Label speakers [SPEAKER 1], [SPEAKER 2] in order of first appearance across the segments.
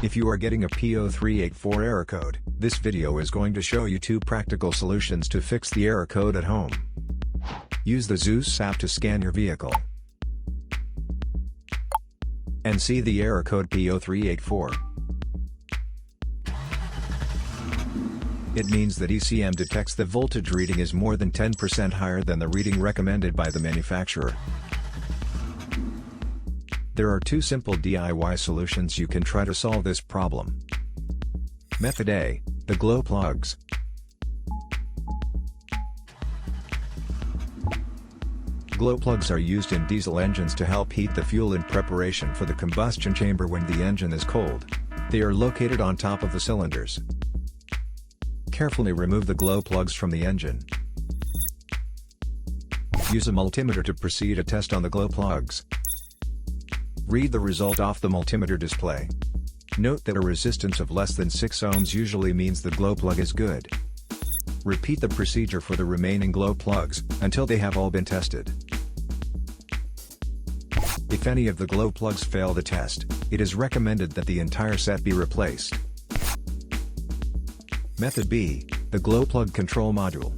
[SPEAKER 1] If you are getting a P0384 error code, this video is going to show you 2 practical solutions to fix the error code at home. Use the Zeus app to scan your vehicle and see the error code P0384. It means that ECM detects the voltage reading is more than 10% higher than the reading recommended by the manufacturer. There are 2 simple DIY solutions you can try to solve this problem. Method A, the glow plugs. Glow plugs are used in diesel engines to help heat the fuel in preparation for the combustion chamber when the engine is cold. They are located on top of the cylinders. Carefully remove the glow plugs from the engine. Use a multimeter to proceed a test on the glow plugs. Read the result off the multimeter display. Note that a resistance of less than 6 ohms usually means the glow plug is good. Repeat the procedure for the remaining glow plugs, until they have all been tested. If any of the glow plugs fail the test, it is recommended that the entire set be replaced. Method B, the glow plug control module.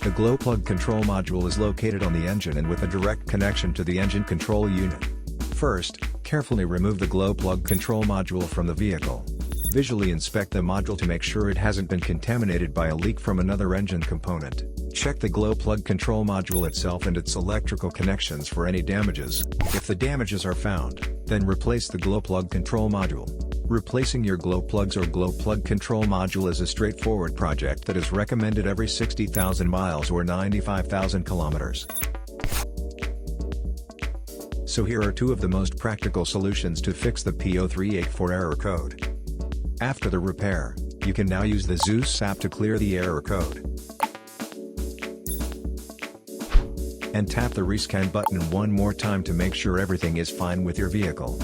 [SPEAKER 1] The glow plug control module is located on the engine and with a direct connection to the engine control unit. First, carefully remove the glow plug control module from the vehicle. Visually inspect the module to make sure it hasn't been contaminated by a leak from another engine component. Check the glow plug control module itself and its electrical connections for any damages. If the damages are found, then replace the glow plug control module. Replacing your glow plugs or glow plug control module is a straightforward project that is recommended every 60,000 miles or 95,000 kilometers. So here are 2 of the most practical solutions to fix the P0384 error code. After the repair, you can now use the Zeus app to clear the error code. And tap the rescan button one more time to make sure everything is fine with your vehicle.